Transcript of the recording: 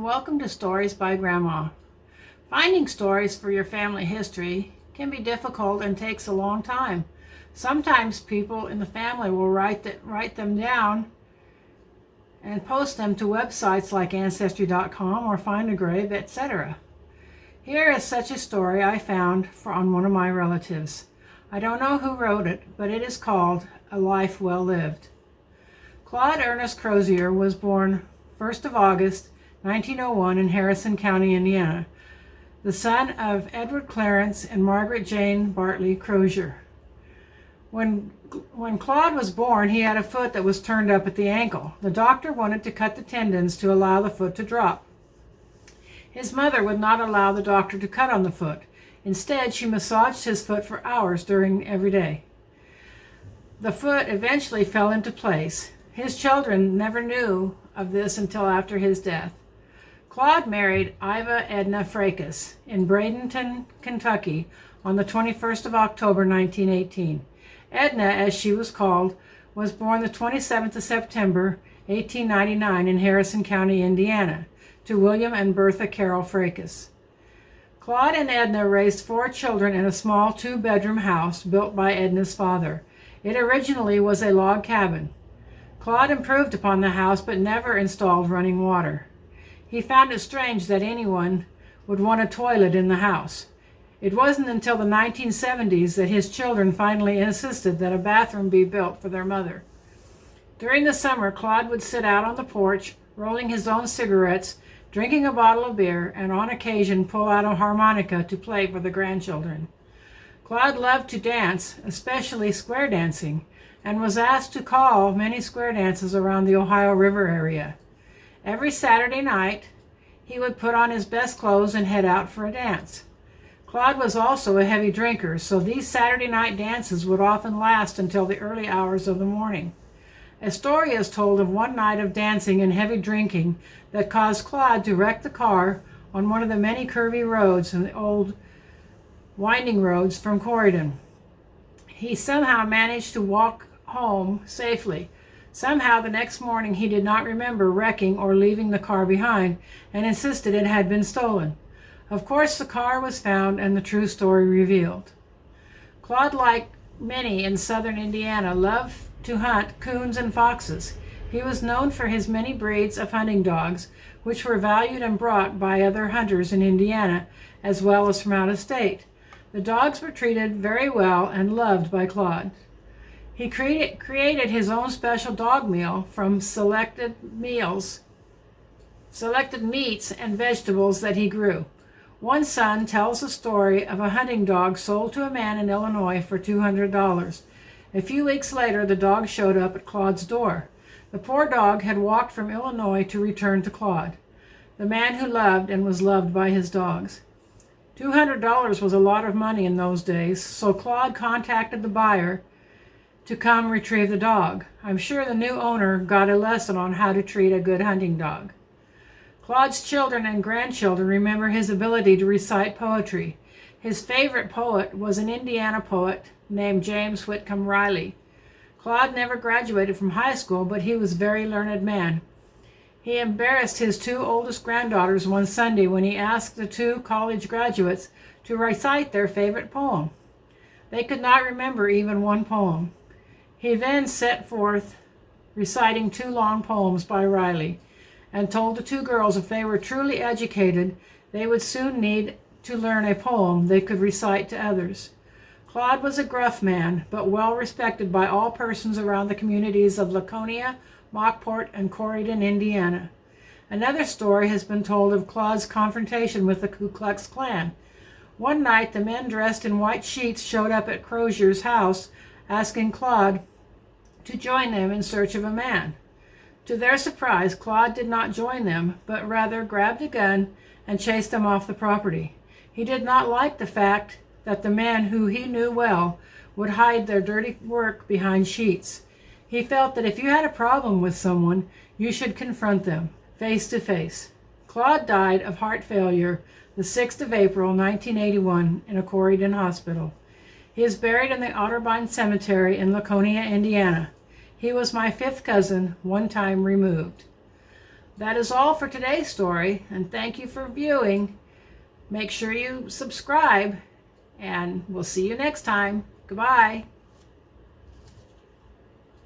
welcome to Stories by Grandma. Finding stories for your family history can be difficult and takes a long time. Sometimes people in the family will write them down and post them to websites like Ancestry.com or Find a Grave, etc. Here is such a story I found on one of my relatives. I don't know who wrote it, but it is called A Life Well Lived. Claude Ernest Crozier was born 1st of August 1901 in Harrison County, Indiana, the son of Edward Clarence and Margaret Jane Bartley Crozier. When Claude was born, he had a foot that was turned up at the ankle. The doctor wanted to cut the tendons to allow the foot to drop. His mother would not allow the doctor to cut on the foot. Instead, she massaged his foot for hours during every day. The foot eventually fell into place. His children never knew of this until after his death. Claude married Iva Edna Fracas in Bradenton, Kentucky on the 21st of October 1918. Edna, as she was called, was born the 27th of September 1899 in Harrison County, Indiana, to William and Bertha Carroll Fracas. Claude and Edna raised 4 children in a small 2-bedroom house built by Edna's father. It originally was a log cabin. Claude improved upon the house but never installed running water. He found it strange that anyone would want a toilet in the house. It wasn't until the 1970s that his children finally insisted that a bathroom be built for their mother. During the summer, Claude would sit out on the porch, rolling his own cigarettes, drinking a bottle of beer, and on occasion pull out a harmonica to play for the grandchildren. Claude loved to dance, especially square dancing, and was asked to call many square dances around the Ohio River area. Every Saturday night, he would put on his best clothes and head out for a dance. Claude was also a heavy drinker, so these Saturday night dances would often last until the early hours of the morning. A story is told of one night of dancing and heavy drinking that caused Claude to wreck the car on one of the many curvy roads in the old winding roads from Corydon. He somehow managed to walk home safely. Somehow the next morning he did not remember wrecking or leaving the car behind and insisted it had been stolen. Of course, the car was found and the true story revealed. Claude, like many in southern Indiana, loved to hunt coons and foxes. He was known for his many breeds of hunting dogs, which were valued and brought by other hunters in Indiana, as well as from out of state. The dogs were treated very well and loved by Claude. He created his own special dog meal from selected meats and vegetables that he grew. One son tells the story of a hunting dog sold to a man in Illinois for $200. A few weeks later, the dog showed up at Claude's door. The poor dog had walked from Illinois to return to Claude, the man who loved and was loved by his dogs. $200 was a lot of money in those days, so Claude contacted the buyer to come retrieve the dog. I'm sure the new owner got a lesson on how to treat a good hunting dog. Claude's children and grandchildren remember his ability to recite poetry. His favorite poet was an Indiana poet named James Whitcomb Riley. Claude never graduated from high school, but he was a very learned man. He embarrassed his 2 oldest granddaughters one Sunday when he asked the 2 college graduates to recite their favorite poem. They could not remember even one poem. He then set forth reciting 2 long poems by Riley and told the 2 girls if they were truly educated, they would soon need to learn a poem they could recite to others. Claude was a gruff man, but well respected by all persons around the communities of Laconia, Mockport, and Corydon, Indiana. Another story has been told of Claude's confrontation with the Ku Klux Klan. One night, the men dressed in white sheets showed up at Crozier's house, asking Claude to join them in search of a man. To their surprise, Claude did not join them, but rather grabbed a gun and chased them off the property. He did not like the fact that the men, who he knew well, would hide their dirty work behind sheets. He felt that if you had a problem with someone, you should confront them, face to face. Claude died of heart failure the 6th of April, 1981, in a Corydon hospital. He is buried in the Otterbein Cemetery in Laconia, Indiana. He was my 5th cousin, one time removed. That is all for today's story, and thank you for viewing. Make sure you subscribe, and we'll see you next time. Goodbye.